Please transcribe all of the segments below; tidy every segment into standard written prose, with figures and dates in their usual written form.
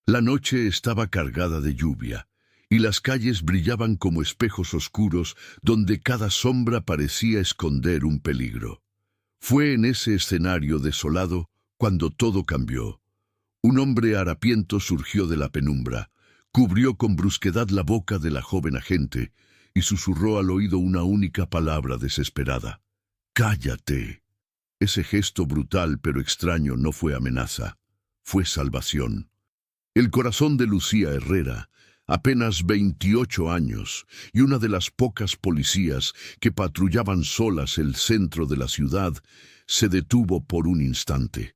La noche estaba cargada de lluvia, y las calles brillaban como espejos oscuros donde cada sombra parecía esconder un peligro. Fue en ese escenario desolado cuando todo cambió. Un hombre harapiento surgió de la penumbra, cubrió con brusquedad la boca de la joven agente y susurró al oído una única palabra desesperada: «¡Cállate!». Ese gesto brutal pero extraño no fue amenaza, fue salvación. El corazón de Lucía Herrera, apenas 28 años, y una de las pocas policías que patrullaban solas el centro de la ciudad, se detuvo por un instante.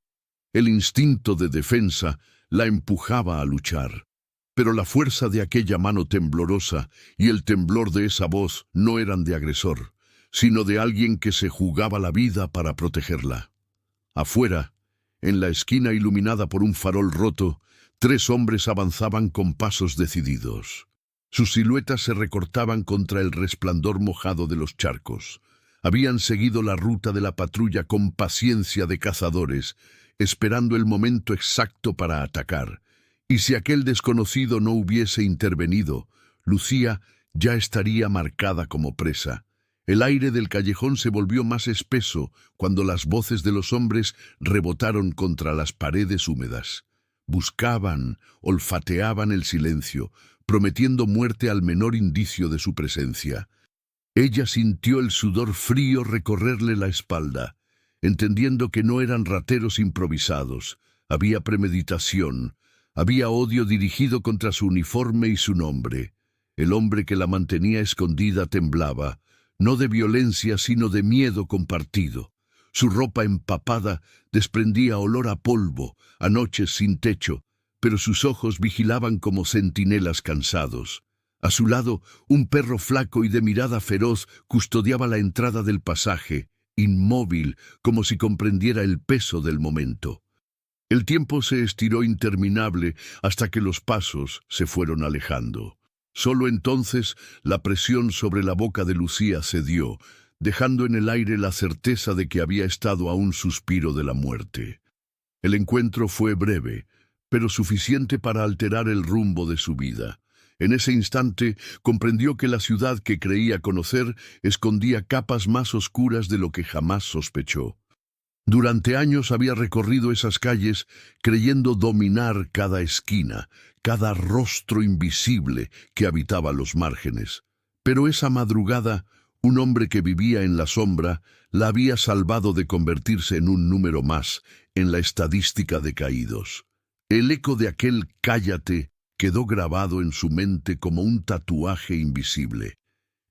El instinto de defensa la empujaba a luchar, pero la fuerza de aquella mano temblorosa y el temblor de esa voz no eran de agresor, sino de alguien que se jugaba la vida para protegerla. Afuera, en la esquina iluminada por un farol roto, 3 hombres avanzaban con pasos decididos. Sus siluetas se recortaban contra el resplandor mojado de los charcos. Habían seguido la ruta de la patrulla con paciencia de cazadores, esperando el momento exacto para atacar. Y si aquel desconocido no hubiese intervenido, Lucía ya estaría marcada como presa. El aire del callejón se volvió más espeso cuando las voces de los hombres rebotaron contra las paredes húmedas. Buscaban, olfateaban el silencio, prometiendo muerte al menor indicio de su presencia. Ella sintió el sudor frío recorrerle la espalda, entendiendo que no eran rateros improvisados. Había premeditación, había odio dirigido contra su uniforme y su nombre. El hombre que la mantenía escondida temblaba, no de violencia sino de miedo compartido. Su ropa empapada desprendía olor a polvo, a noches sin techo, pero sus ojos vigilaban como centinelas cansados. A su lado, un perro flaco y de mirada feroz custodiaba la entrada del pasaje, inmóvil, como si comprendiera el peso del momento. El tiempo se estiró interminable hasta que los pasos se fueron alejando. Solo entonces la presión sobre la boca de Lucía cedió, dejando en el aire la certeza de que había estado a un suspiro de la muerte. El encuentro fue breve, pero suficiente para alterar el rumbo de su vida. En ese instante comprendió que la ciudad que creía conocer escondía capas más oscuras de lo que jamás sospechó. Durante años había recorrido esas calles creyendo dominar cada esquina, cada rostro invisible que habitaba los márgenes. Pero esa madrugada, un hombre que vivía en la sombra la había salvado de convertirse en un número más en la estadística de caídos. El eco de aquel «cállate» quedó grabado en su mente como un tatuaje invisible.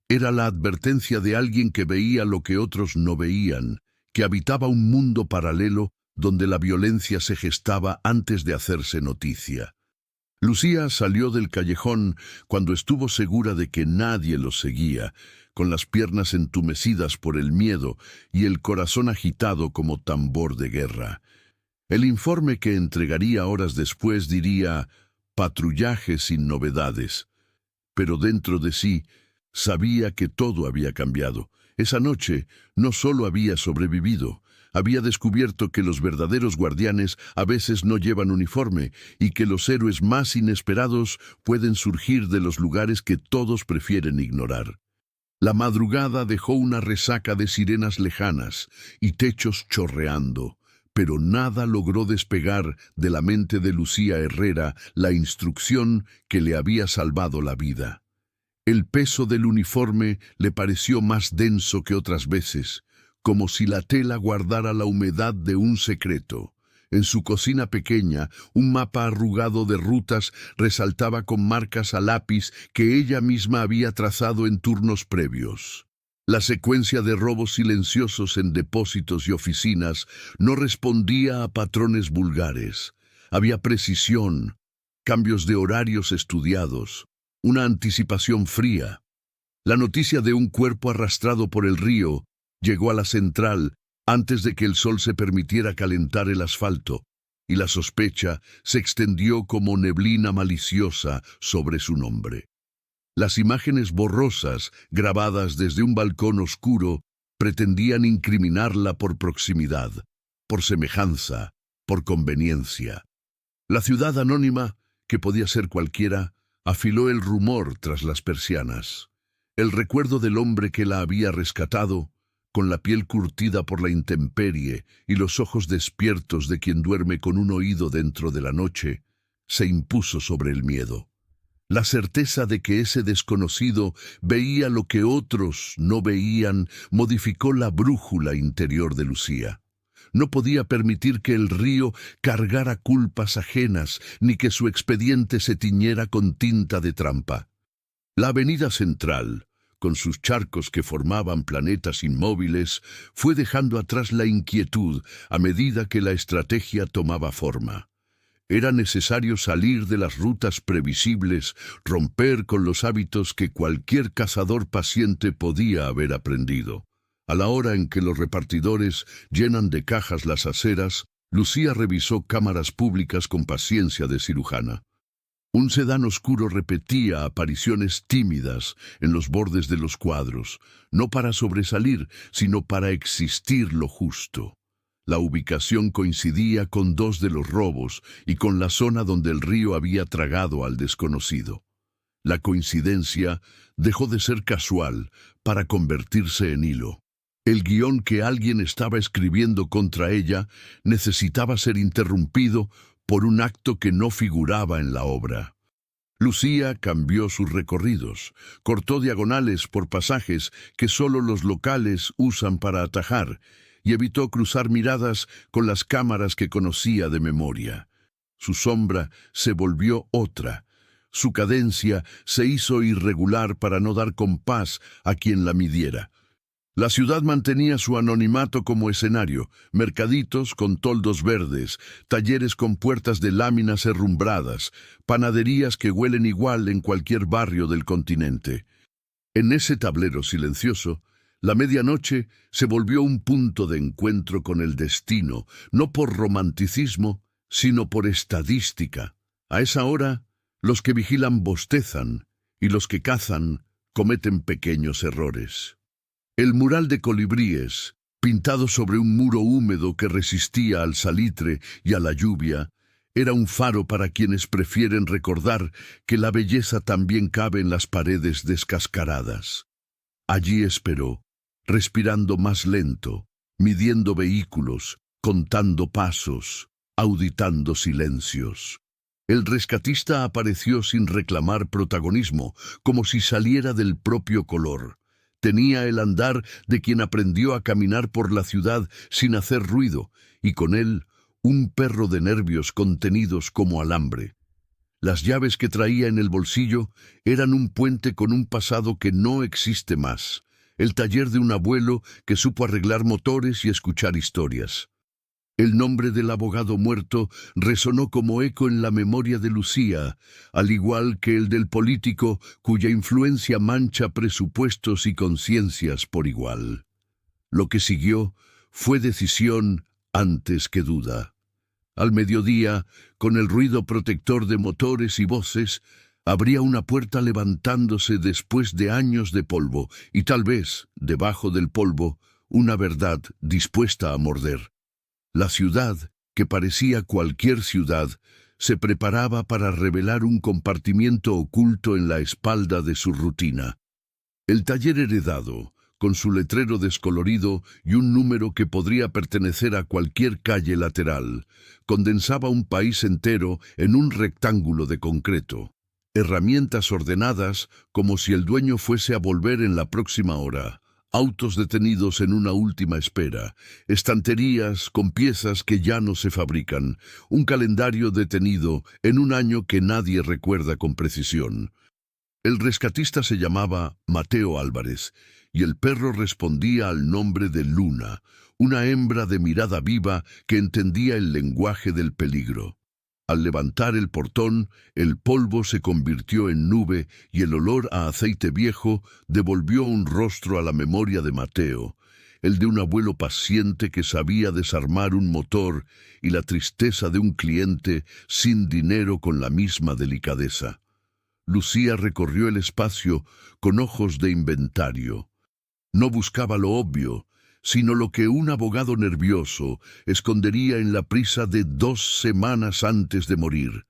Era la advertencia de alguien que veía lo que otros no veían, que habitaba un mundo paralelo donde la violencia se gestaba antes de hacerse noticia. Lucía salió del callejón cuando estuvo segura de que nadie los seguía, con las piernas entumecidas por el miedo y el corazón agitado como tambor de guerra. El informe que entregaría horas después diría «patrullaje sin novedades», pero dentro de sí sabía que todo había cambiado. Esa noche no solo había sobrevivido, había descubierto que los verdaderos guardianes a veces no llevan uniforme y que los héroes más inesperados pueden surgir de los lugares que todos prefieren ignorar. La madrugada dejó una resaca de sirenas lejanas y techos chorreando, pero nada logró despegar de la mente de Lucía Herrera la instrucción que le había salvado la vida. El peso del uniforme le pareció más denso que otras veces, como si la tela guardara la humedad de un secreto. En su cocina pequeña, un mapa arrugado de rutas resaltaba con marcas a lápiz que ella misma había trazado en turnos previos. La secuencia de robos silenciosos en depósitos y oficinas no respondía a patrones vulgares. Había precisión, cambios de horarios estudiados, una anticipación fría. La noticia de un cuerpo arrastrado por el río llegó a la central antes de que el sol se permitiera calentar el asfalto, y la sospecha se extendió como neblina maliciosa sobre su nombre. Las imágenes borrosas, grabadas desde un balcón oscuro, pretendían incriminarla por proximidad, por semejanza, por conveniencia. La ciudad anónima que podía ser cualquiera, afiló el rumor tras las persianas. El recuerdo del hombre que la había rescatado, con la piel curtida por la intemperie y los ojos despiertos de quien duerme con un oído dentro de la noche, se impuso sobre el miedo. La certeza de que ese desconocido veía lo que otros no veían modificó la brújula interior de Lucía. No podía permitir que el río cargara culpas ajenas, ni que su expediente se tiñera con tinta de trampa. La avenida central, con sus charcos que formaban planetas inmóviles, fue dejando atrás la inquietud a medida que la estrategia tomaba forma. Era necesario salir de las rutas previsibles, romper con los hábitos que cualquier cazador paciente podía haber aprendido. A la hora en que los repartidores llenan de cajas las aceras, Lucía revisó cámaras públicas con paciencia de cirujana. Un sedán oscuro repetía apariciones tímidas en los bordes de los cuadros, no para sobresalir, sino para existir lo justo. La ubicación coincidía con dos de los robos y con la zona donde el río había tragado al desconocido. La coincidencia dejó de ser casual para convertirse en hilo. El guión que alguien estaba escribiendo contra ella necesitaba ser interrumpido por un acto que no figuraba en la obra. Lucía cambió sus recorridos, cortó diagonales por pasajes que solo los locales usan para atajar, y evitó cruzar miradas con las cámaras que conocía de memoria. Su sombra se volvió otra. Su cadencia se hizo irregular para no dar compás a quien la midiera. La ciudad mantenía su anonimato como escenario: mercaditos con toldos verdes, talleres con puertas de láminas herrumbradas, panaderías que huelen igual en cualquier barrio del continente. En ese tablero silencioso, la medianoche se volvió un punto de encuentro con el destino, no por romanticismo, sino por estadística. A esa hora, los que vigilan bostezan, y los que cazan cometen pequeños errores. El mural de colibríes, pintado sobre un muro húmedo que resistía al salitre y a la lluvia, era un faro para quienes prefieren recordar que la belleza también cabe en las paredes descascaradas. Allí esperó, respirando más lento, midiendo vehículos, contando pasos, auditando silencios. El rescatista apareció sin reclamar protagonismo, como si saliera del propio color. Tenía el andar de quien aprendió a caminar por la ciudad sin hacer ruido, y con él un perro de nervios contenidos como alambre. Las llaves que traía en el bolsillo eran un puente con un pasado que no existe más. El taller de un abuelo que supo arreglar motores y escuchar historias. El nombre del abogado muerto resonó como eco en la memoria de Lucía, al igual que el del político cuya influencia mancha presupuestos y conciencias por igual. Lo que siguió fue decisión antes que duda. Al mediodía, con el ruido protector de motores y voces, habría una puerta levantándose después de años de polvo, y tal vez, debajo del polvo, una verdad dispuesta a morder. La ciudad, que parecía cualquier ciudad, se preparaba para revelar un compartimiento oculto en la espalda de su rutina. El taller heredado, con su letrero descolorido y un número que podría pertenecer a cualquier calle lateral, condensaba un país entero en un rectángulo de concreto. Herramientas ordenadas como si el dueño fuese a volver en la próxima hora, autos detenidos en una última espera, estanterías con piezas que ya no se fabrican, un calendario detenido en un año que nadie recuerda con precisión. El rescatista se llamaba Mateo Álvarez, y el perro respondía al nombre de Luna, una hembra de mirada viva que entendía el lenguaje del peligro. Al levantar el portón, el polvo se convirtió en nube y el olor a aceite viejo devolvió un rostro a la memoria de Mateo, el de un abuelo paciente que sabía desarmar un motor y la tristeza de un cliente sin dinero con la misma delicadeza. Lucía recorrió el espacio con ojos de inventario. No buscaba lo obvio, sino lo que un abogado nervioso escondería en la prisa de 2 semanas antes de morir: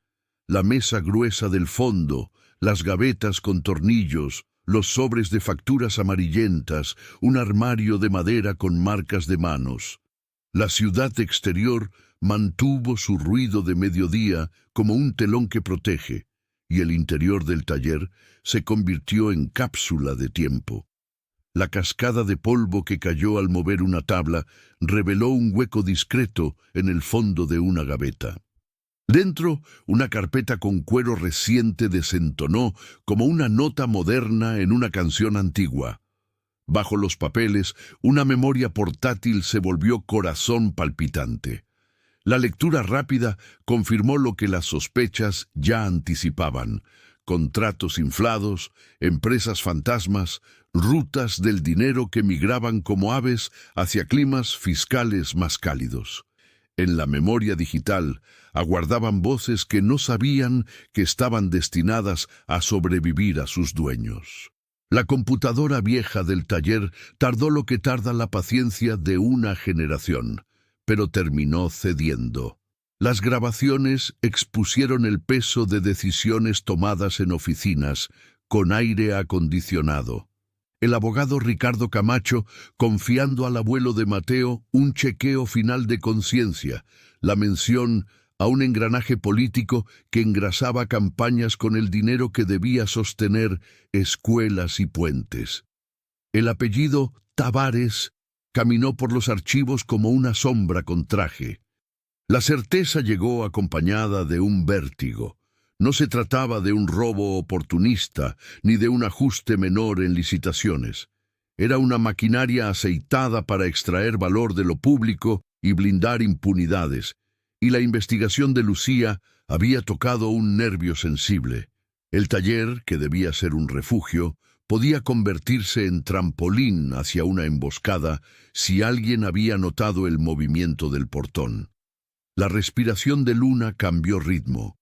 la mesa gruesa del fondo, las gavetas con tornillos, los sobres de facturas amarillentas, un armario de madera con marcas de manos. La ciudad exterior mantuvo su ruido de mediodía como un telón que protege, y el interior del taller se convirtió en cápsula de tiempo. La cascada de polvo que cayó al mover una tabla reveló un hueco discreto en el fondo de una gaveta. Dentro, una carpeta con cuero reciente desentonó como una nota moderna en una canción antigua. Bajo los papeles, una memoria portátil se volvió corazón palpitante. La lectura rápida confirmó lo que las sospechas ya anticipaban: contratos inflados, empresas fantasmas, rutas del dinero que migraban como aves hacia climas fiscales más cálidos. En la memoria digital aguardaban voces que no sabían que estaban destinadas a sobrevivir a sus dueños. La computadora vieja del taller tardó lo que tarda la paciencia de una generación, pero terminó cediendo. Las grabaciones expusieron el peso de decisiones tomadas en oficinas, con aire acondicionado. El abogado Ricardo Camacho, confiando al abuelo de Mateo un chequeo final de conciencia, la mención a un engranaje político que engrasaba campañas con el dinero que debía sostener escuelas y puentes. El apellido Tavares caminó por los archivos como una sombra con traje. La certeza llegó acompañada de un vértigo. No se trataba de un robo oportunista ni de un ajuste menor en licitaciones. Era una maquinaria aceitada para extraer valor de lo público y blindar impunidades, y la investigación de Lucía había tocado un nervio sensible. El taller, que debía ser un refugio, podía convertirse en trampolín hacia una emboscada si alguien había notado el movimiento del portón. La respiración de Luna cambió ritmo,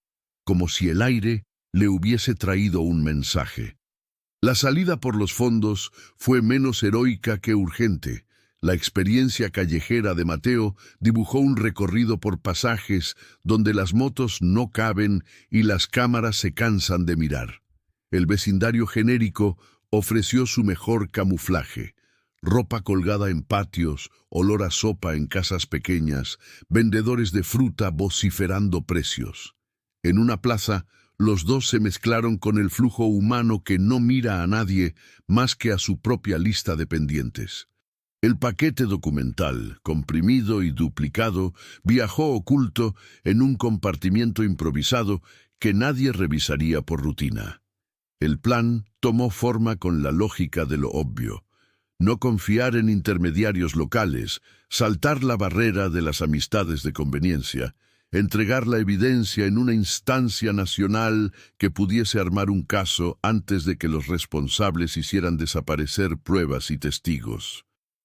como si el aire le hubiese traído un mensaje. La salida por los fondos fue menos heroica que urgente. La experiencia callejera de Mateo dibujó un recorrido por pasajes donde las motos no caben y las cámaras se cansan de mirar. El vecindario genérico ofreció su mejor camuflaje: ropa colgada en patios, olor a sopa en casas pequeñas, vendedores de fruta vociferando precios. En una plaza, los dos se mezclaron con el flujo humano que no mira a nadie más que a su propia lista de pendientes. El paquete documental, comprimido y duplicado, viajó oculto en un compartimiento improvisado que nadie revisaría por rutina. El plan tomó forma con la lógica de lo obvio: no confiar en intermediarios locales, saltar la barrera de las amistades de conveniencia, entregar la evidencia en una instancia nacional que pudiese armar un caso antes de que los responsables hicieran desaparecer pruebas y testigos.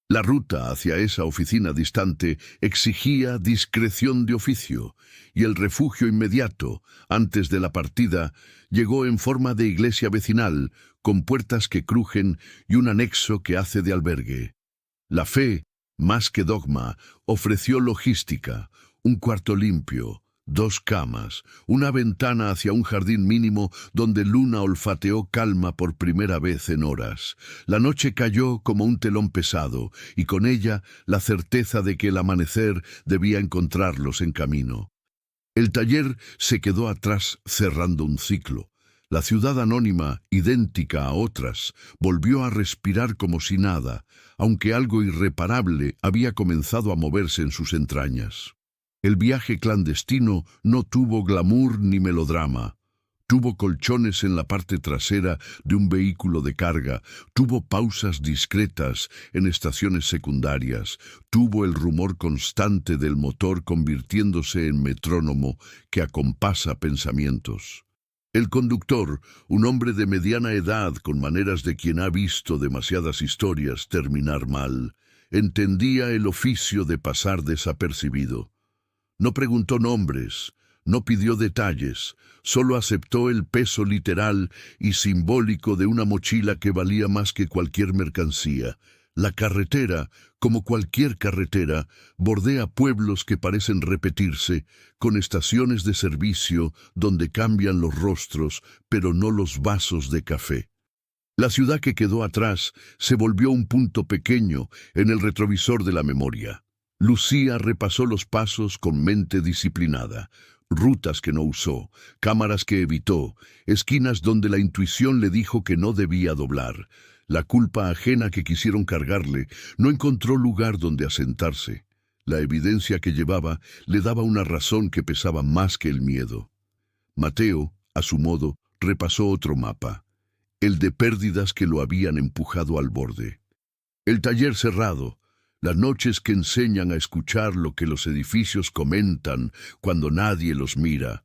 La ruta hacia esa oficina distante exigía discreción de oficio, y el refugio inmediato, antes de la partida, llegó en forma de iglesia vecinal, con puertas que crujen y un anexo que hace de albergue. La fe, más que dogma, ofreció logística: un cuarto limpio, 2 camas, una ventana hacia un jardín mínimo donde Luna olfateó calma por primera vez en horas. La noche cayó como un telón pesado, y con ella la certeza de que el amanecer debía encontrarlos en camino. El taller se quedó atrás cerrando un ciclo. La ciudad anónima, idéntica a otras, volvió a respirar como si nada, aunque algo irreparable había comenzado a moverse en sus entrañas. El viaje clandestino no tuvo glamour ni melodrama. Tuvo colchones en la parte trasera de un vehículo de carga, tuvo pausas discretas en estaciones secundarias, tuvo el rumor constante del motor convirtiéndose en metrónomo que acompasa pensamientos. El conductor, un hombre de mediana edad con maneras de quien ha visto demasiadas historias terminar mal, entendía el oficio de pasar desapercibido. No preguntó nombres, no pidió detalles, solo aceptó el peso literal y simbólico de una mochila que valía más que cualquier mercancía: La carretera, como cualquier carretera, bordea pueblos que parecen repetirse, con estaciones de servicio donde cambian los rostros, pero no los vasos de café. La ciudad que quedó atrás se volvió un punto pequeño en el retrovisor de la memoria. Lucía repasó los pasos con mente disciplinada, rutas que no usó, cámaras que evitó, esquinas donde la intuición le dijo que no debía doblar. La culpa ajena que quisieron cargarle no encontró lugar donde asentarse. La evidencia que llevaba le daba una razón que pesaba más que el miedo. Mateo, a su modo, repasó otro mapa, el de pérdidas que lo habían empujado al borde. El taller cerrado, las noches que enseñan a escuchar lo que los edificios comentan cuando nadie los mira,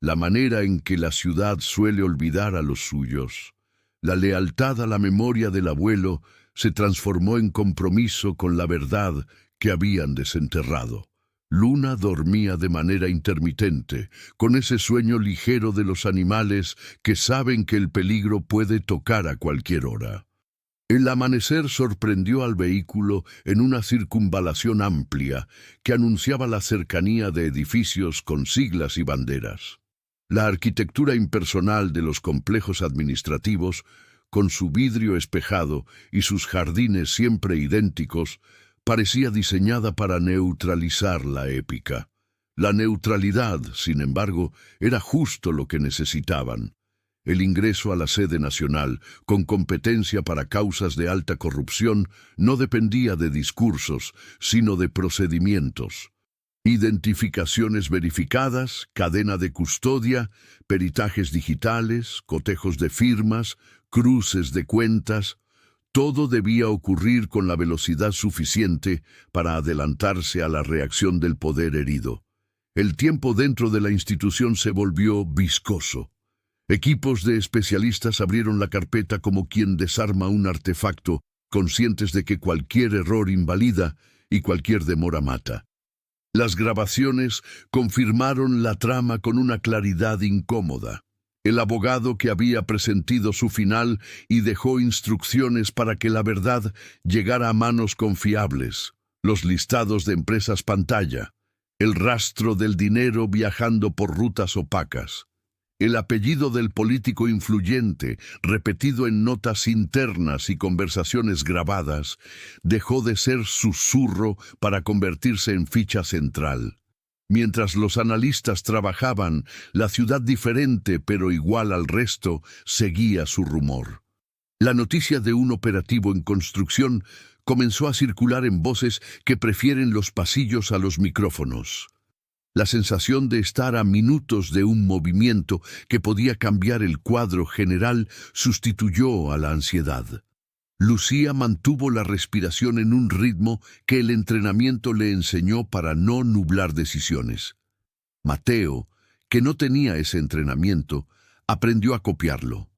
la manera en que la ciudad suele olvidar a los suyos. La lealtad a la memoria del abuelo se transformó en compromiso con la verdad que habían desenterrado. Luna dormía de manera intermitente, con ese sueño ligero de los animales que saben que el peligro puede tocar a cualquier hora. El amanecer sorprendió al vehículo en una circunvalación amplia que anunciaba la cercanía de edificios con siglas y banderas. La arquitectura impersonal de los complejos administrativos, con su vidrio espejado y sus jardines siempre idénticos, parecía diseñada para neutralizar la épica. La neutralidad, sin embargo, era justo lo que necesitaban. El ingreso a la sede nacional, con competencia para causas de alta corrupción, no dependía de discursos, sino de procedimientos. Identificaciones verificadas, cadena de custodia, peritajes digitales, cotejos de firmas, cruces de cuentas. Todo debía ocurrir con la velocidad suficiente para adelantarse a la reacción del poder herido. El tiempo dentro de la institución se volvió viscoso. Equipos de especialistas abrieron la carpeta como quien desarma un artefacto, conscientes de que cualquier error invalida y cualquier demora mata. Las grabaciones confirmaron la trama con una claridad incómoda. El abogado que había presentido su final y dejó instrucciones para que la verdad llegara a manos confiables. Los listados de empresas pantalla. El rastro del dinero viajando por rutas opacas. El apellido del político influyente, repetido en notas internas y conversaciones grabadas, dejó de ser susurro para convertirse en ficha central. Mientras los analistas trabajaban, la ciudad diferente pero igual al resto seguía su rumor. La noticia de un operativo en construcción comenzó a circular en voces que prefieren los pasillos a los micrófonos. La sensación de estar a minutos de un movimiento que podía cambiar el cuadro general sustituyó a la ansiedad. Lucía mantuvo la respiración en un ritmo que el entrenamiento le enseñó para no nublar decisiones. Mateo, que no tenía ese entrenamiento, aprendió a copiarlo.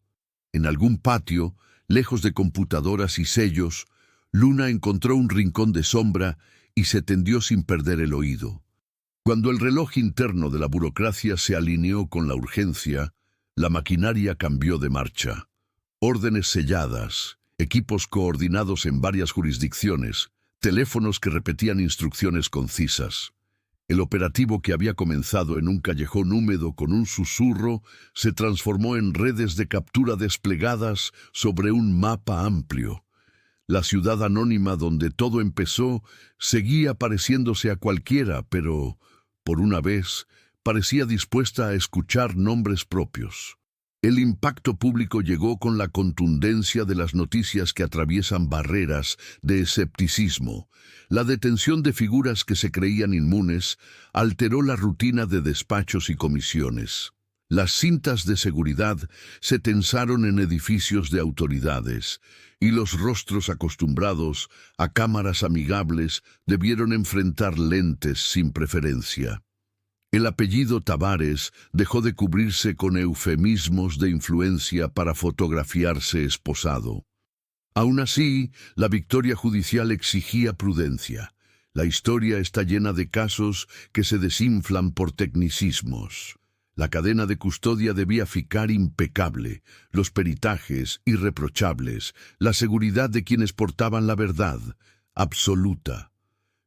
En algún patio, lejos de computadoras y sellos, Luna encontró un rincón de sombra y se tendió sin perder el oído. Cuando el reloj interno de la burocracia se alineó con la urgencia, la maquinaria cambió de marcha. Órdenes selladas, equipos coordinados en varias jurisdicciones, teléfonos que repetían instrucciones concisas. El operativo que había comenzado en un callejón húmedo con un susurro se transformó en redes de captura desplegadas sobre un mapa amplio. La ciudad anónima donde todo empezó seguía pareciéndose a cualquiera, pero, por una vez, parecía dispuesta a escuchar nombres propios. El impacto público llegó con la contundencia de las noticias que atraviesan barreras de escepticismo. La detención de figuras que se creían inmunes alteró la rutina de despachos y comisiones. Las cintas de seguridad se tensaron en edificios de autoridades, y los rostros acostumbrados a cámaras amigables debieron enfrentar lentes sin preferencia. El apellido Tavares dejó de cubrirse con eufemismos de influencia para fotografiarse esposado. Aún así, la victoria judicial exigía prudencia. La historia está llena de casos que se desinflan por tecnicismos. La cadena de custodia debía ficar impecable, los peritajes irreprochables, la seguridad de quienes portaban la verdad, absoluta.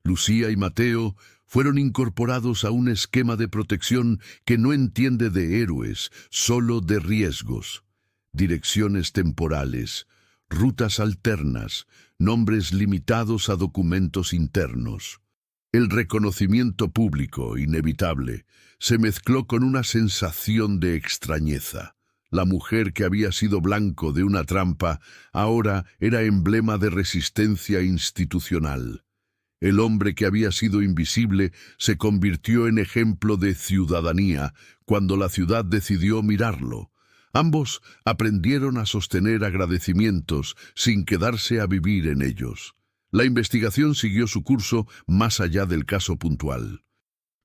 Lucía y Mateo fueron incorporados a un esquema de protección que no entiende de héroes, solo de riesgos. Direcciones temporales, rutas alternas, nombres limitados a documentos internos. El reconocimiento público, inevitable, se mezcló con una sensación de extrañeza. La mujer que había sido blanco de una trampa ahora era emblema de resistencia institucional. El hombre que había sido invisible se convirtió en ejemplo de ciudadanía cuando la ciudad decidió mirarlo. Ambos aprendieron a sostener agradecimientos sin quedarse a vivir en ellos. La investigación siguió su curso más allá del caso puntual.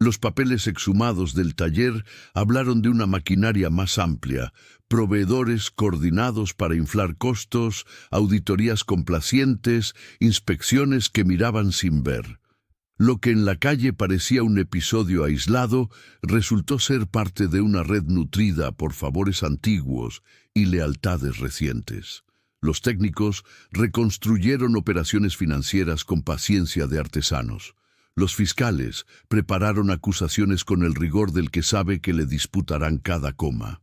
Los papeles exhumados del taller hablaron de una maquinaria más amplia, proveedores coordinados para inflar costos, auditorías complacientes, inspecciones que miraban sin ver. Lo que en la calle parecía un episodio aislado resultó ser parte de una red nutrida por favores antiguos y lealtades recientes. Los técnicos reconstruyeron operaciones financieras con paciencia de artesanos. Los fiscales prepararon acusaciones con el rigor del que sabe que le disputarán cada coma.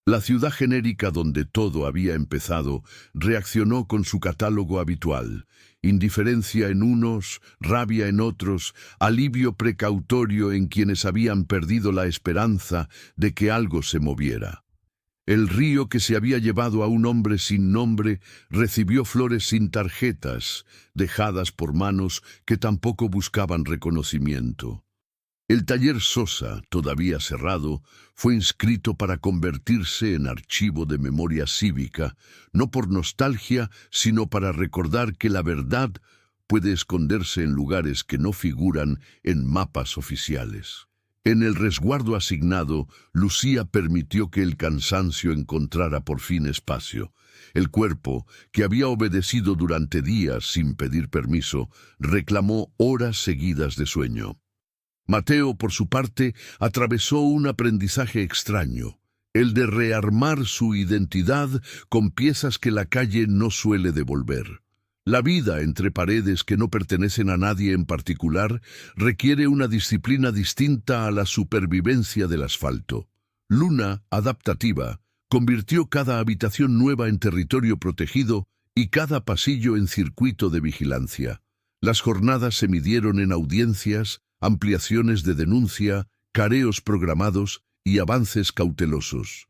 La ciudad genérica donde todo había empezado reaccionó con su catálogo habitual: indiferencia en unos, rabia en otros, alivio precautorio en quienes habían perdido la esperanza de que algo se moviera. El río que se había llevado a un hombre sin nombre recibió flores sin tarjetas, dejadas por manos que tampoco buscaban reconocimiento. El taller Sosa, todavía cerrado, fue inscrito para convertirse en archivo de memoria cívica, no por nostalgia, sino para recordar que la verdad puede esconderse en lugares que no figuran en mapas oficiales. En el resguardo asignado, Lucía permitió que el cansancio encontrara por fin espacio. El cuerpo, que había obedecido durante días sin pedir permiso, reclamó horas seguidas de sueño. Mateo, por su parte, atravesó un aprendizaje extraño, el de rearmar su identidad con piezas que la calle no suele devolver. La vida entre paredes que no pertenecen a nadie en particular requiere una disciplina distinta a la supervivencia del asfalto. Luna, adaptativa, convirtió cada habitación nueva en territorio protegido y cada pasillo en circuito de vigilancia. Las jornadas se midieron en audiencias, ampliaciones de denuncia, careos programados y avances cautelosos.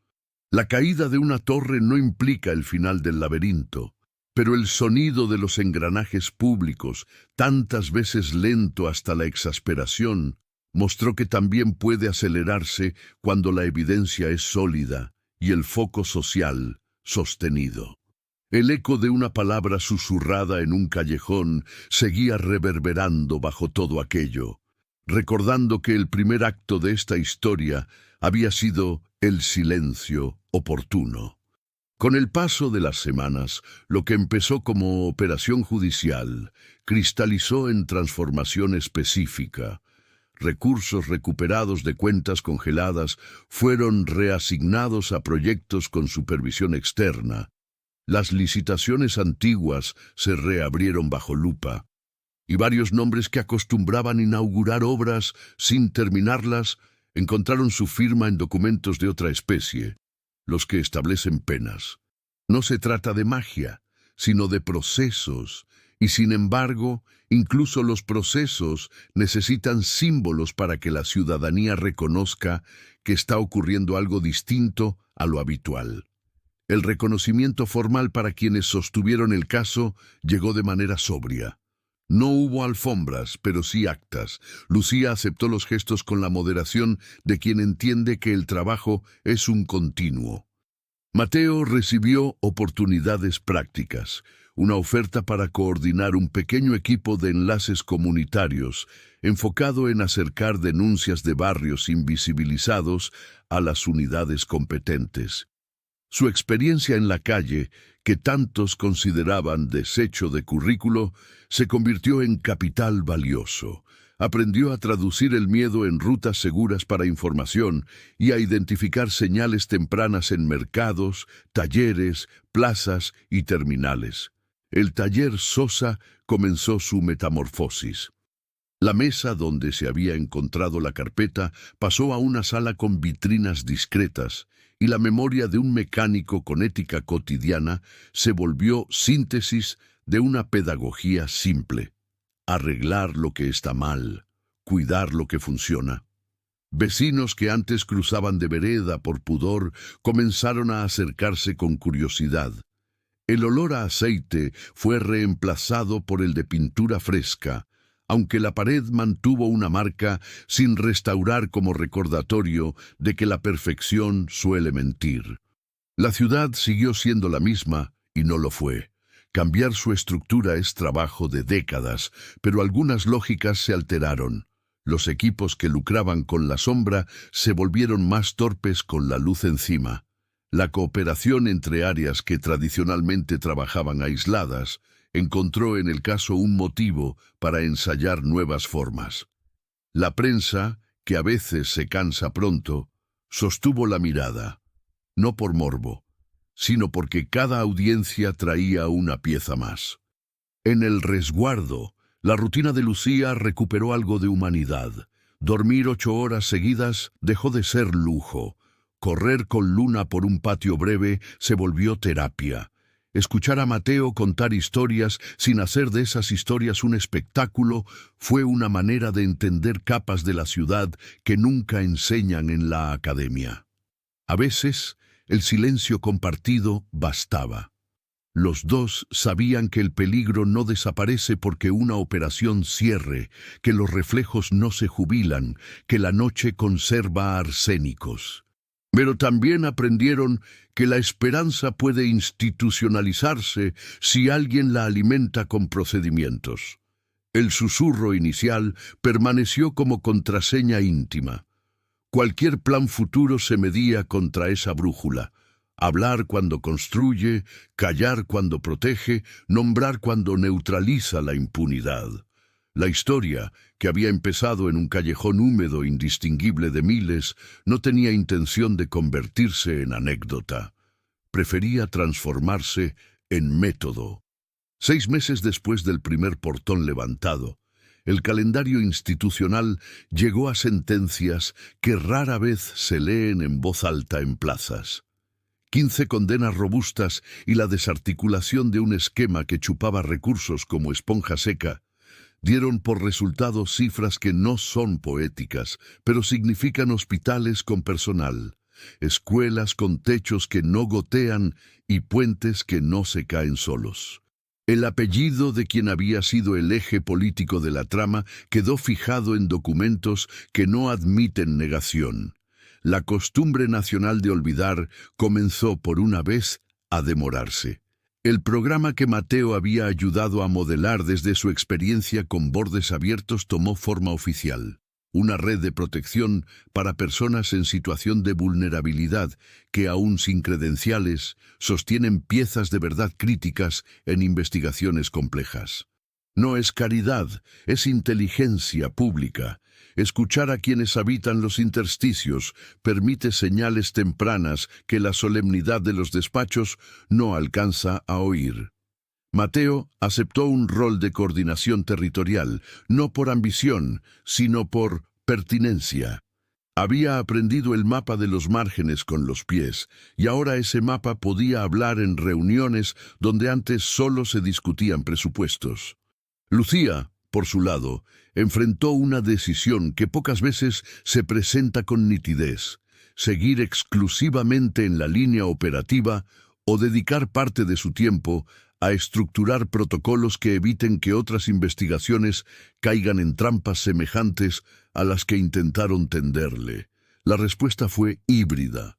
La caída de una torre no implica el final del laberinto, pero el sonido de los engranajes públicos, tantas veces lento hasta la exasperación, mostró que también puede acelerarse cuando la evidencia es sólida y el foco social sostenido. El eco de una palabra susurrada en un callejón seguía reverberando bajo todo aquello, recordando que el primer acto de esta historia había sido el silencio oportuno. Con el paso de las semanas, lo que empezó como operación judicial cristalizó en transformación específica. Recursos recuperados de cuentas congeladas fueron reasignados a proyectos con supervisión externa. Las licitaciones antiguas se reabrieron bajo lupa, y varios nombres que acostumbraban inaugurar obras sin terminarlas encontraron su firma en documentos de otra especie, los que establecen penas. No se trata de magia, sino de procesos, y sin embargo, incluso los procesos necesitan símbolos para que la ciudadanía reconozca que está ocurriendo algo distinto a lo habitual. El reconocimiento formal para quienes sostuvieron el caso llegó de manera sobria. No hubo alfombras, pero sí actas. Lucía aceptó los gestos con la moderación de quien entiende que el trabajo es un continuo. Mateo recibió oportunidades prácticas, una oferta para coordinar un pequeño equipo de enlaces comunitarios enfocado en acercar denuncias de barrios invisibilizados a las unidades competentes. Su experiencia en la calle, que tantos consideraban desecho de currículo, se convirtió en capital valioso. Aprendió a traducir el miedo en rutas seguras para información y a identificar señales tempranas en mercados, talleres, plazas y terminales. El taller Sosa comenzó su metamorfosis. La mesa donde se había encontrado la carpeta pasó a una sala con vitrinas discretas y la memoria de un mecánico con ética cotidiana se volvió síntesis de una pedagogía simple. Arreglar lo que está mal, cuidar lo que funciona. Vecinos que antes cruzaban de vereda por pudor comenzaron a acercarse con curiosidad. El olor a aceite fue reemplazado por el de pintura fresca, aunque la pared mantuvo una marca sin restaurar como recordatorio de que la perfección suele mentir. La ciudad siguió siendo la misma y no lo fue. Cambiar su estructura es trabajo de décadas, pero algunas lógicas se alteraron. Los equipos que lucraban con la sombra se volvieron más torpes con la luz encima. La cooperación entre áreas que tradicionalmente trabajaban aisladas encontró en el caso un motivo para ensayar nuevas formas. La prensa, que a veces se cansa pronto, sostuvo la mirada, no por morbo, sino porque cada audiencia traía una pieza más. En el resguardo, la rutina de Lucía recuperó algo de humanidad. Dormir 8 horas seguidas dejó de ser lujo. Correr con Luna por un patio breve se volvió terapia. Escuchar a Mateo contar historias sin hacer de esas historias un espectáculo fue una manera de entender capas de la ciudad que nunca enseñan en la academia. A veces, el silencio compartido bastaba. Los dos sabían que el peligro no desaparece porque una operación cierre, que los reflejos no se jubilan, que la noche conserva arsénicos. Pero también aprendieron que la esperanza puede institucionalizarse si alguien la alimenta con procedimientos. El susurro inicial permaneció como contraseña íntima. Cualquier plan futuro se medía contra esa brújula. Hablar cuando construye, callar cuando protege, nombrar cuando neutraliza la impunidad. La historia, que había empezado en un callejón húmedo indistinguible de miles, no tenía intención de convertirse en anécdota. Prefería transformarse en método. 6 meses después del primer portón levantado, el calendario institucional llegó a sentencias que rara vez se leen en voz alta en plazas. 15 condenas robustas y la desarticulación de un esquema que chupaba recursos como esponja seca dieron por resultado cifras que no son poéticas, pero significan hospitales con personal, escuelas con techos que no gotean y puentes que no se caen solos. El apellido de quien había sido el eje político de la trama quedó fijado en documentos que no admiten negación. La costumbre nacional de olvidar comenzó por una vez a demorarse. El programa que Mateo había ayudado a modelar desde su experiencia con bordes abiertos tomó forma oficial. Una red de protección para personas en situación de vulnerabilidad que, aún sin credenciales, sostienen piezas de verdad críticas en investigaciones complejas. No es caridad, es inteligencia pública. Escuchar a quienes habitan los intersticios permite señales tempranas que la solemnidad de los despachos no alcanza a oír. Mateo aceptó un rol de coordinación territorial, no por ambición, sino por pertinencia. Había aprendido el mapa de los márgenes con los pies, y ahora ese mapa podía hablar en reuniones donde antes solo se discutían presupuestos. Lucía, por su lado, enfrentó una decisión que pocas veces se presenta con nitidez: seguir exclusivamente en la línea operativa o dedicar parte de su tiempo a estructurar protocolos que eviten que otras investigaciones caigan en trampas semejantes a las que intentaron tenderle. La respuesta fue híbrida.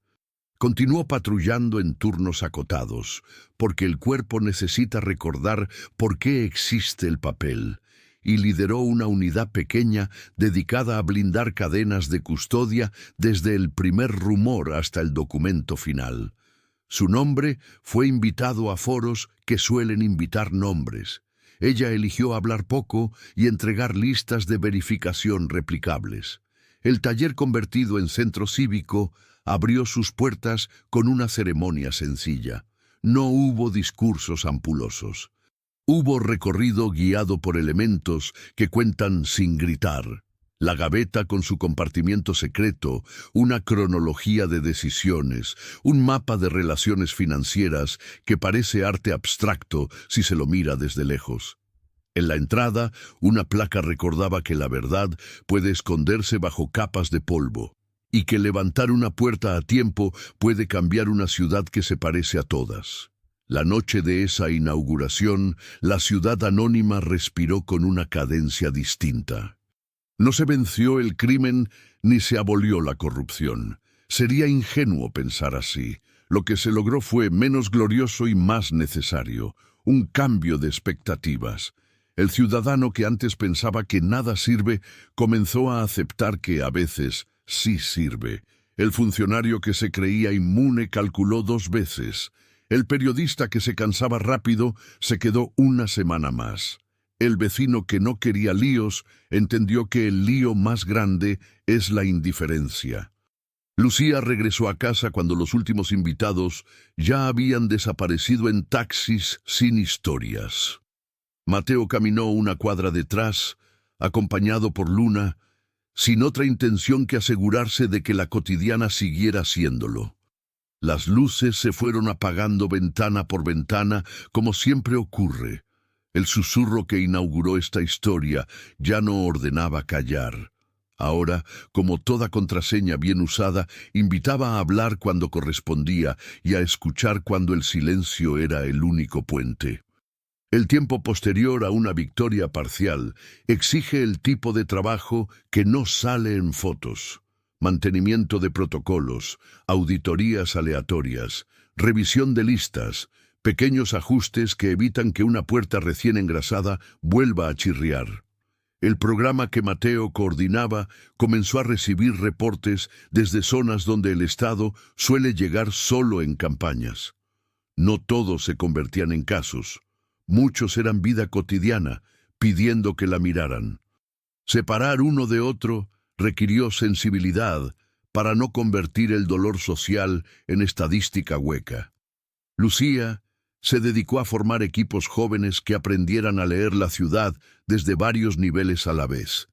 Continuó patrullando en turnos acotados, porque el cuerpo necesita recordar por qué existe el papel, y lideró una unidad pequeña dedicada a blindar cadenas de custodia desde el primer rumor hasta el documento final. Su nombre fue invitado a foros que suelen invitar nombres, Ella eligió hablar poco y entregar listas de verificación replicables. El taller convertido en centro cívico abrió sus puertas con una ceremonia sencilla. No hubo discursos ampulosos. Hubo recorrido guiado por elementos que cuentan sin gritar. La gaveta con su compartimiento secreto, una cronología de decisiones, un mapa de relaciones financieras que parece arte abstracto si se lo mira desde lejos. En la entrada, una placa recordaba que la verdad puede esconderse bajo capas de polvo, y que levantar una puerta a tiempo puede cambiar una ciudad que se parece a todas. La noche de esa inauguración, la ciudad anónima respiró con una cadencia distinta. No se venció el crimen ni se abolió la corrupción. Sería ingenuo pensar así. Lo que se logró fue menos glorioso y más necesario, un cambio de expectativas. El ciudadano que antes pensaba que nada sirve, comenzó a aceptar que a veces sí sirve. El funcionario que se creía inmune calculó 2 veces. El periodista que se cansaba rápido se quedó una semana más. El vecino que no quería líos entendió que el lío más grande es la indiferencia. Lucía regresó a casa cuando los últimos invitados ya habían desaparecido en taxis sin historias. Mateo caminó una cuadra detrás, acompañado por Luna, sin otra intención que asegurarse de que la cotidiana siguiera haciéndolo. Las luces se fueron apagando ventana por ventana, como siempre ocurre. El susurro que inauguró esta historia ya no ordenaba callar. Ahora, como toda contraseña bien usada, invitaba a hablar cuando correspondía y a escuchar cuando el silencio era el único puente. El tiempo posterior a una victoria parcial exige el tipo de trabajo que no sale en fotos. Mantenimiento de protocolos, auditorías aleatorias, revisión de listas, pequeños ajustes que evitan que una puerta recién engrasada vuelva a chirriar. El programa que Mateo coordinaba comenzó a recibir reportes desde zonas donde el Estado suele llegar solo en campañas. No todos se convertían en casos. Muchos eran vida cotidiana, pidiendo que la miraran. Separar uno de otro requirió sensibilidad para no convertir el dolor social en estadística hueca. Lucía se dedicó a formar equipos jóvenes que aprendieran a leer la ciudad desde varios niveles a la vez.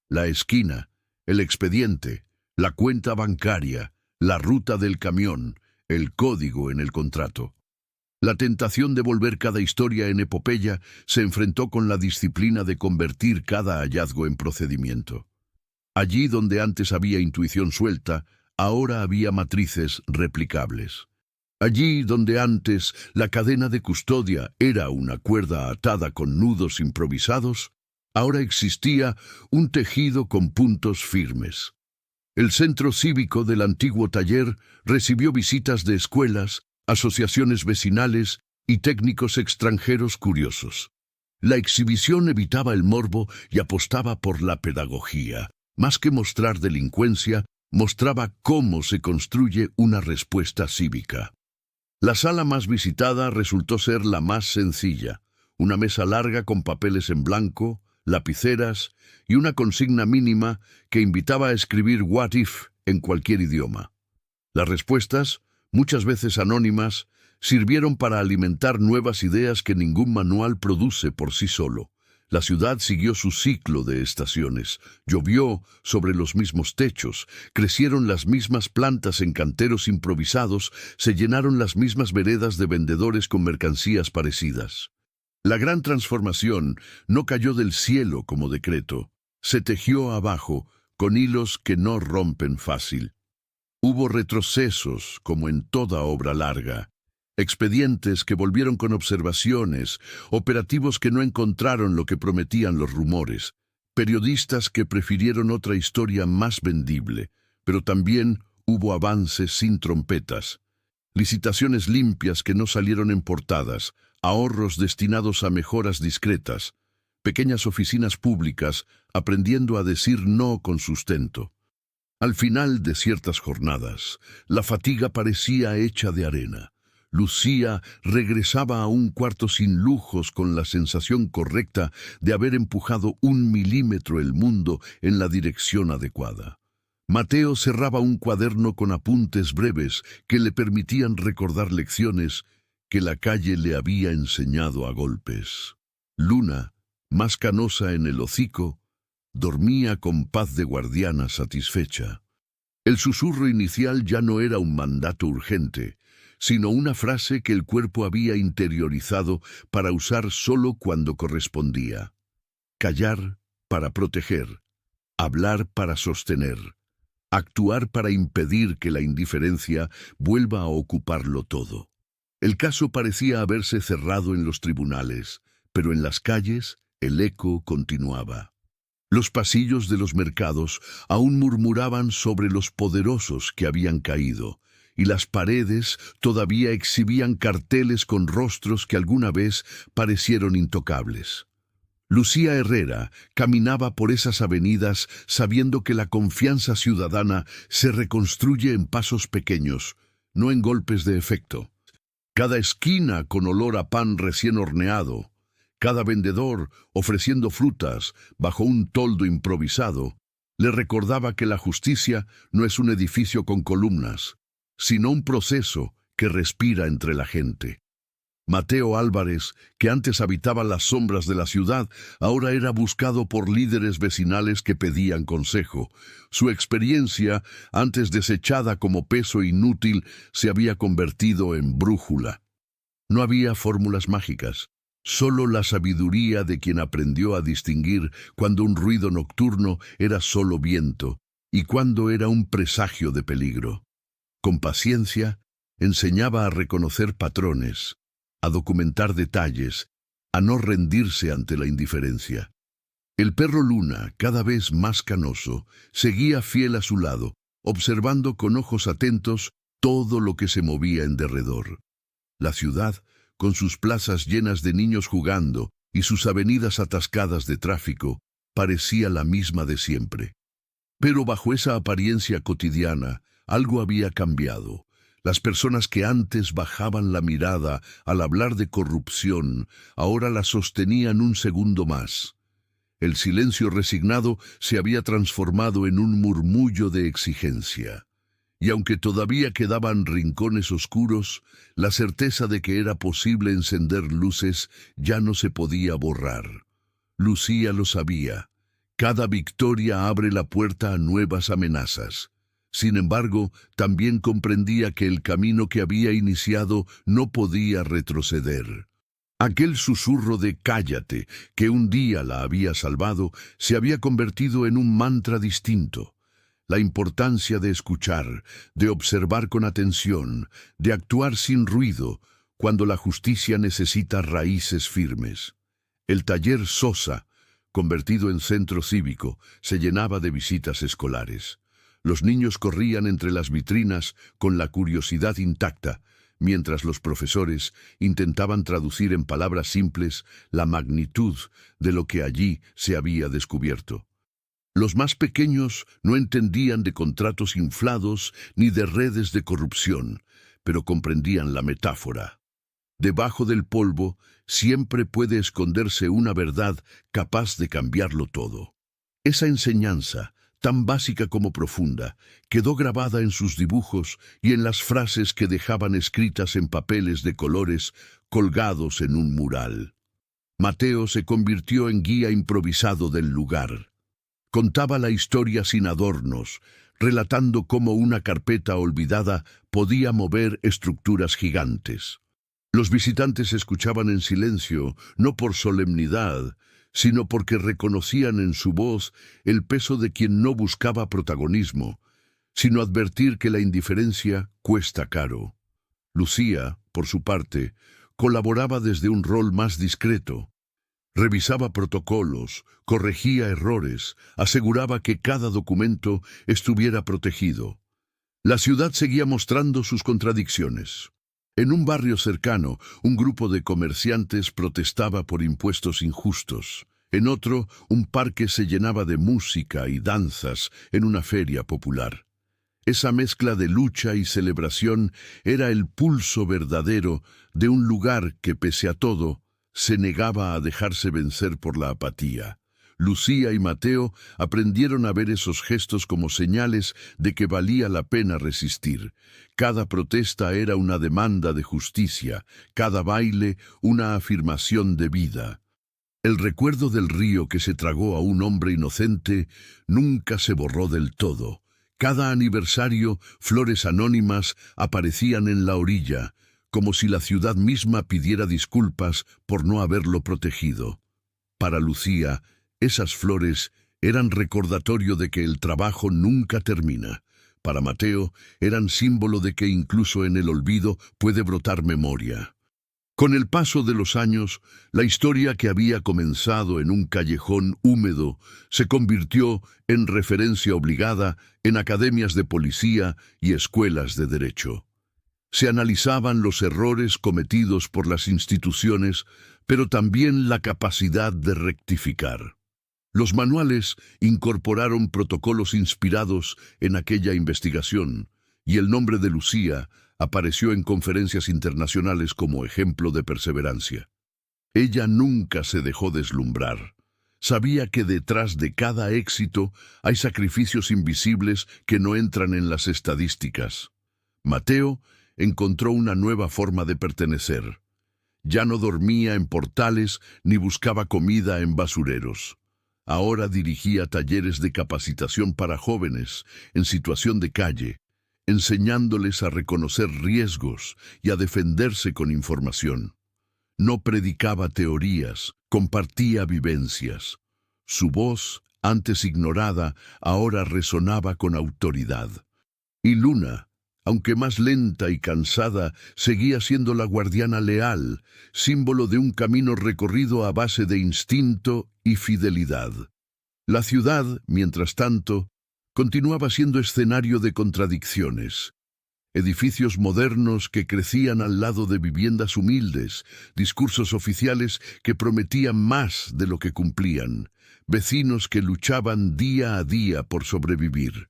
La esquina, el expediente, la cuenta bancaria, la ruta del camión, el código en el contrato. La tentación de volver cada historia en epopeya se enfrentó con la disciplina de convertir cada hallazgo en procedimiento. Allí donde antes había intuición suelta, ahora había matrices replicables. Allí donde antes la cadena de custodia era una cuerda atada con nudos improvisados, ahora existía un tejido con puntos firmes. El centro cívico del antiguo taller recibió visitas de escuelas, asociaciones vecinales y técnicos extranjeros curiosos. La exhibición evitaba el morbo y apostaba por la pedagogía. Más que mostrar delincuencia, mostraba cómo se construye una respuesta cívica. La sala más visitada resultó ser la más sencilla, una mesa larga con papeles en blanco, lapiceras y una consigna mínima que invitaba a escribir "what if" en cualquier idioma. Las respuestas, muchas veces anónimas, sirvieron para alimentar nuevas ideas que ningún manual produce por sí solo. La ciudad siguió su ciclo de estaciones. Llovió sobre los mismos techos, crecieron las mismas plantas en canteros improvisados, se llenaron las mismas veredas de vendedores con mercancías parecidas. La gran transformación no cayó del cielo como decreto, se tejió abajo con hilos que no rompen fácil. Hubo retrocesos, como en toda obra larga. Expedientes que volvieron con observaciones, operativos que no encontraron lo que prometían los rumores, periodistas que prefirieron otra historia más vendible, pero también hubo avances sin trompetas, licitaciones limpias que no salieron en portadas, ahorros destinados a mejoras discretas, pequeñas oficinas públicas aprendiendo a decir no con sustento. Al final de ciertas jornadas, la fatiga parecía hecha de arena. Lucía regresaba a un cuarto sin lujos con la sensación correcta de haber empujado 1 milímetro el mundo en la dirección adecuada. Mateo cerraba un cuaderno con apuntes breves que le permitían recordar lecciones que la calle le había enseñado a golpes. Luna, más canosa en el hocico, dormía con paz de guardiana satisfecha. El susurro inicial ya no era un mandato urgente, sino una frase que el cuerpo había interiorizado para usar solo cuando correspondía. Callar para proteger, hablar para sostener, actuar para impedir que la indiferencia vuelva a ocuparlo todo. El caso parecía haberse cerrado en los tribunales, pero en las calles el eco continuaba. Los pasillos de los mercados aún murmuraban sobre los poderosos que habían caído, y las paredes todavía exhibían carteles con rostros que alguna vez parecieron intocables. Lucía Herrera caminaba por esas avenidas sabiendo que la confianza ciudadana se reconstruye en pasos pequeños, no en golpes de efecto. Cada esquina con olor a pan recién horneado, cada vendedor ofreciendo frutas bajo un toldo improvisado, le recordaba que la justicia no es un edificio con columnas, sino un proceso que respira entre la gente. Mateo Álvarez, que antes habitaba las sombras de la ciudad, ahora era buscado por líderes vecinales que pedían consejo. Su experiencia, antes desechada como peso inútil, se había convertido en brújula. No había fórmulas mágicas, solo la sabiduría de quien aprendió a distinguir cuando un ruido nocturno era solo viento y cuando era un presagio de peligro. Con paciencia, enseñaba a reconocer patrones, a documentar detalles, a no rendirse ante la indiferencia. El perro Luna, cada vez más canoso, seguía fiel a su lado, observando con ojos atentos todo lo que se movía en derredor. La ciudad, con sus plazas llenas de niños jugando y sus avenidas atascadas de tráfico, parecía la misma de siempre. Pero bajo esa apariencia cotidiana, algo había cambiado. Las personas que antes bajaban la mirada al hablar de corrupción, ahora la sostenían un segundo más. El silencio resignado se había transformado en un murmullo de exigencia. Y aunque todavía quedaban rincones oscuros, la certeza de que era posible encender luces ya no se podía borrar. Lucía lo sabía. Cada victoria abre la puerta a nuevas amenazas. Sin embargo, también comprendía que el camino que había iniciado no podía retroceder. Aquel susurro de «cállate» que un día la había salvado se había convertido en un mantra distinto. La importancia de escuchar, de observar con atención, de actuar sin ruido, cuando la justicia necesita raíces firmes. El taller Sosa, convertido en centro cívico, se llenaba de visitas escolares. Los niños corrían entre las vitrinas con la curiosidad intacta, mientras los profesores intentaban traducir en palabras simples la magnitud de lo que allí se había descubierto. Los más pequeños no entendían de contratos inflados ni de redes de corrupción, pero comprendían la metáfora. Debajo del polvo siempre puede esconderse una verdad capaz de cambiarlo todo. Esa enseñanza, tan básica como profunda, quedó grabada en sus dibujos y en las frases que dejaban escritas en papeles de colores colgados en un mural. Mateo se convirtió en guía improvisado del lugar. Contaba la historia sin adornos, relatando cómo una carpeta olvidada podía mover estructuras gigantes. Los visitantes escuchaban en silencio, no por solemnidad, sino porque reconocían en su voz el peso de quien no buscaba protagonismo, sino advertir que la indiferencia cuesta caro. Lucía, por su parte, colaboraba desde un rol más discreto. Revisaba protocolos, corregía errores, aseguraba que cada documento estuviera protegido. La ciudad seguía mostrando sus contradicciones. En un barrio cercano, un grupo de comerciantes protestaba por impuestos injustos. En otro, un parque se llenaba de música y danzas en una feria popular. Esa mezcla de lucha y celebración era el pulso verdadero de un lugar que, pese a todo, se negaba a dejarse vencer por la apatía. Lucía y Mateo aprendieron a ver esos gestos como señales de que valía la pena resistir. Cada protesta era una demanda de justicia, cada baile una afirmación de vida. El recuerdo del río que se tragó a un hombre inocente nunca se borró del todo. Cada aniversario, flores anónimas aparecían en la orilla, como si la ciudad misma pidiera disculpas por no haberlo protegido. Para Lucía, esas flores eran recordatorio de que el trabajo nunca termina. Para Mateo, eran símbolo de que incluso en el olvido puede brotar memoria. Con el paso de los años, la historia que había comenzado en un callejón húmedo se convirtió en referencia obligada en academias de policía y escuelas de derecho. Se analizaban los errores cometidos por las instituciones, pero también la capacidad de rectificar. Los manuales incorporaron protocolos inspirados en aquella investigación, y el nombre de Lucía apareció en conferencias internacionales como ejemplo de perseverancia. Ella nunca se dejó deslumbrar. Sabía que detrás de cada éxito hay sacrificios invisibles que no entran en las estadísticas. Mateo encontró una nueva forma de pertenecer. Ya no dormía en portales ni buscaba comida en basureros. Ahora dirigía talleres de capacitación para jóvenes en situación de calle, enseñándoles a reconocer riesgos y a defenderse con información. No predicaba teorías, compartía vivencias. Su voz, antes ignorada, ahora resonaba con autoridad. Y Luna, aunque más lenta y cansada, seguía siendo la guardiana leal, símbolo de un camino recorrido a base de instinto y fidelidad. La ciudad, mientras tanto, continuaba siendo escenario de contradicciones. Edificios modernos que crecían al lado de viviendas humildes, discursos oficiales que prometían más de lo que cumplían, vecinos que luchaban día a día por sobrevivir.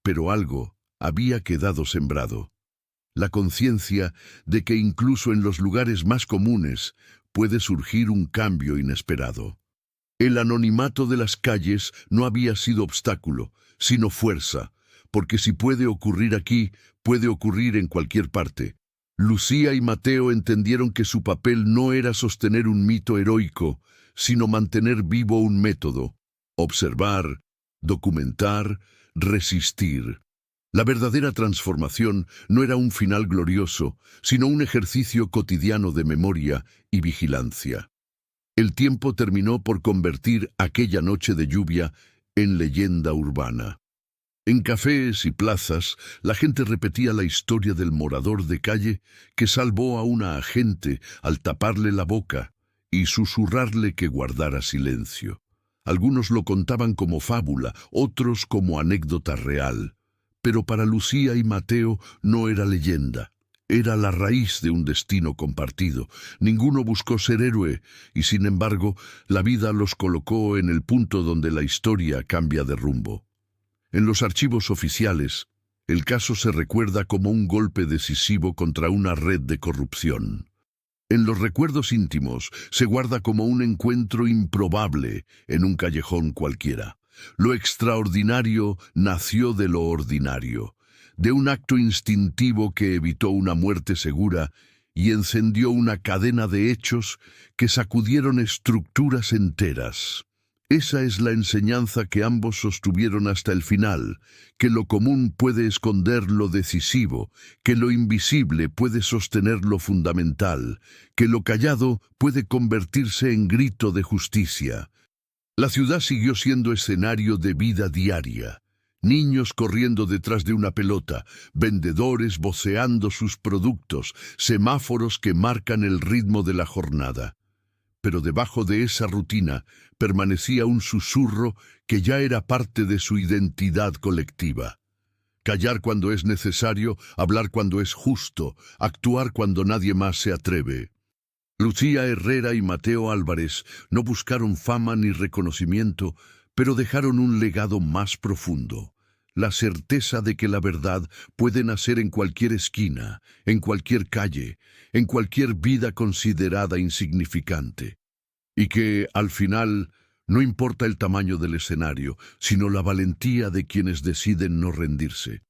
Pero algo había quedado sembrado: la conciencia de que incluso en los lugares más comunes puede surgir un cambio inesperado. El anonimato de las calles no había sido obstáculo, sino fuerza, porque si puede ocurrir aquí, puede ocurrir en cualquier parte. Lucía y Mateo entendieron que su papel no era sostener un mito heroico, sino mantener vivo un método: observar, documentar, resistir. La verdadera transformación no era un final glorioso, sino un ejercicio cotidiano de memoria y vigilancia. El tiempo terminó por convertir aquella noche de lluvia en leyenda urbana. En cafés y plazas, la gente repetía la historia del morador de calle que salvó a una agente al taparle la boca y susurrarle que guardara silencio. Algunos lo contaban como fábula, otros como anécdota real. Pero para Lucía y Mateo no era leyenda. Era la raíz de un destino compartido. Ninguno buscó ser héroe, y sin embargo, la vida los colocó en el punto donde la historia cambia de rumbo. En los archivos oficiales, el caso se recuerda como un golpe decisivo contra una red de corrupción. En los recuerdos íntimos se guarda como un encuentro improbable en un callejón cualquiera. Lo extraordinario nació de lo ordinario, de un acto instintivo que evitó una muerte segura y encendió una cadena de hechos que sacudieron estructuras enteras. Esa es la enseñanza que ambos sostuvieron hasta el final: que lo común puede esconder lo decisivo, que lo invisible puede sostener lo fundamental, que lo callado puede convertirse en grito de justicia. La ciudad siguió siendo escenario de vida diaria. Niños corriendo detrás de una pelota, vendedores voceando sus productos, semáforos que marcan el ritmo de la jornada. Pero debajo de esa rutina permanecía un susurro que ya era parte de su identidad colectiva. Callar cuando es necesario, hablar cuando es justo, actuar cuando nadie más se atreve. Lucía Herrera y Mateo Álvarez no buscaron fama ni reconocimiento, pero dejaron un legado más profundo: la certeza de que la verdad puede nacer en cualquier esquina, en cualquier calle, en cualquier vida considerada insignificante. Y que, al final, no importa el tamaño del escenario, sino la valentía de quienes deciden no rendirse.